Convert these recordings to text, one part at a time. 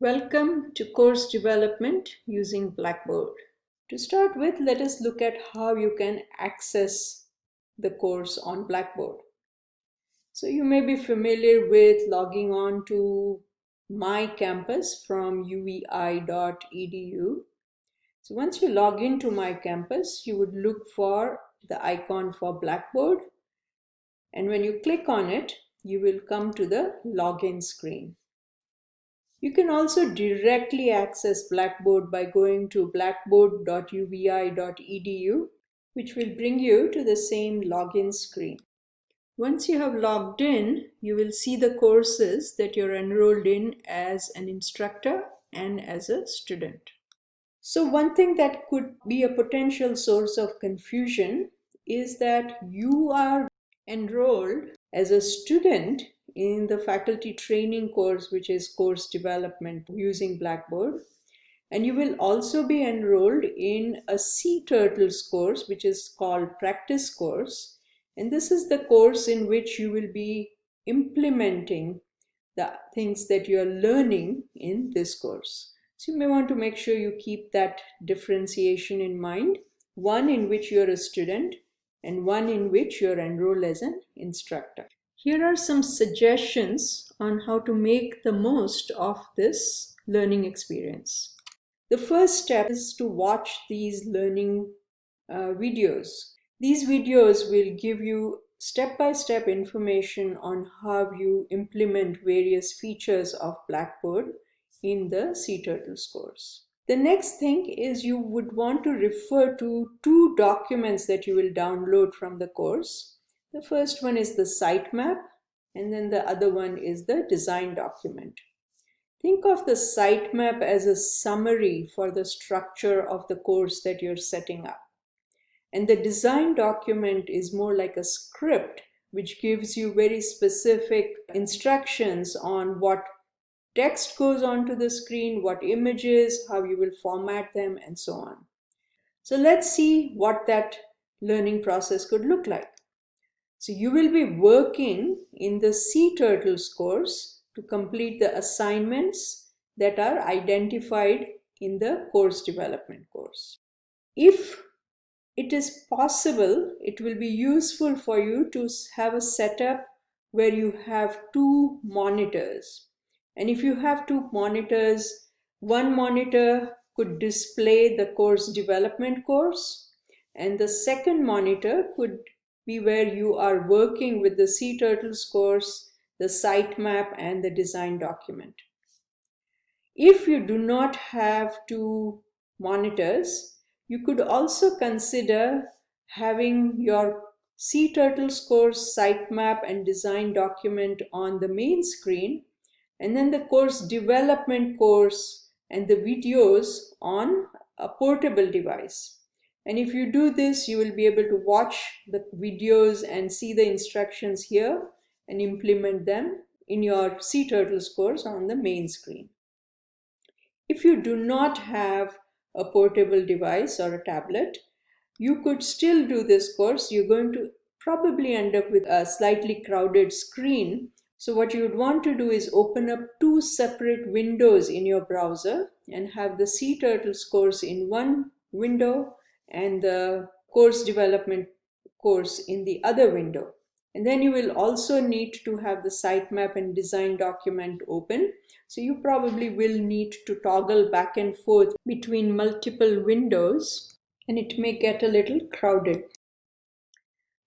Welcome to course development using Blackboard. To start with, let us look at how you can access the course on Blackboard. So you may be familiar with logging on to My Campus from uvi.edu. So once you log into My Campus, you would look for the icon for Blackboard. And when you click on it, you will come to the login screen. You can also directly access Blackboard by going to blackboard.uvi.edu, which will bring you to the same login screen. Once you have logged in, you will see the courses that you're enrolled in as an instructor and as a student. So one thing that could be a potential source of confusion is that you are enrolled as a student in the faculty training course, which is course development using Blackboard. And you will also be enrolled in a CTurtles course, which is called practice course. And this is the course in which you will be implementing the things that you are learning in this course. So you may want to make sure you keep that differentiation in mind, one in which you're a student and one in which you're enrolled as an instructor. Here are some suggestions on how to make the most of this learning experience. The first step is to watch these learning videos. These videos will give you step-by-step information on how you implement various features of Blackboard in the CTurtles course. The next thing is you would want to refer to two documents that you will download from the course. The first one is the sitemap, and then the other one is the design document. Think of the sitemap as a summary for the structure of the course that you're setting up. And the design document is more like a script which gives you very specific instructions on what text goes onto the screen, what images, how you will format them, and so on. So let's see what that learning process could look like. So you will be working in the CTurtles course to complete the assignments that are identified in the course development course. If it is possible, it will be useful for you to have a setup where you have two monitors. And if you have two monitors, one monitor could display the course development course, and the second monitor could be where you are working with the CTurtles course, the sitemap, and the design document. If you do not have two monitors, you could also consider having your CTurtles course, sitemap, and design document on the main screen, and then the course development course and the videos on a portable device. And if you do this, you will be able to watch the videos and see the instructions here and implement them in your CTurtles course on the main screen. If you do not have a portable device or a tablet, you could still do this course. You're going to probably end up with a slightly crowded screen. So what you would want to do is open up two separate windows in your browser and have the CTurtles course in one window and the course development course in the other window. And then you will also need to have the sitemap and design document open. So you probably will need to toggle back and forth between multiple windows, and it may get a little crowded.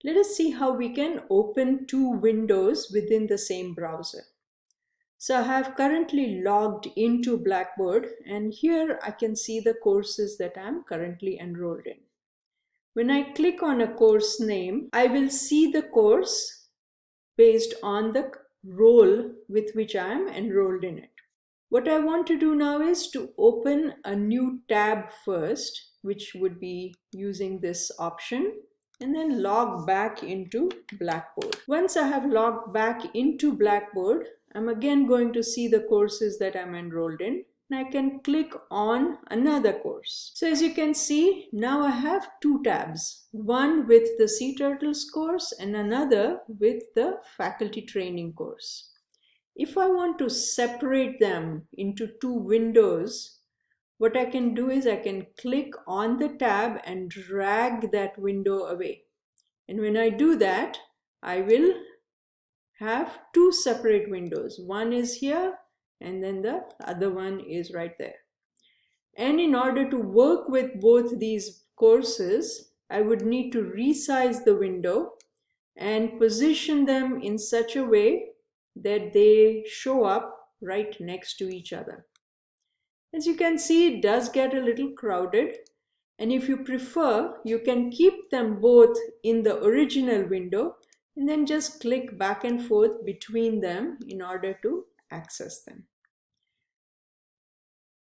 Let us see how we can open two windows within the same browser. So I have currently logged into Blackboard, and here I can see the courses that I'm currently enrolled in. When I click on a course name, I will see the course based on the role with which I am enrolled in it. What I want to do now is to open a new tab first, which would be using this option, and then log back into Blackboard. Once I have logged back into Blackboard, I'm again going to see the courses that I'm enrolled in, and I can click on another course. So as you can see, now I have two tabs, one with the CTurtles course and another with the faculty training course. If I want to separate them into two windows, what I can do is I can click on the tab and drag that window away. And when I do that, I will have two separate windows. One is here and then the other one is right there. And in order to work with both these courses, I would need to resize the window and position them in such a way that they show up right next to each other. As you can see, it does get a little crowded, and if you prefer, you can keep them both in the original window and then just click back and forth between them in order to access them.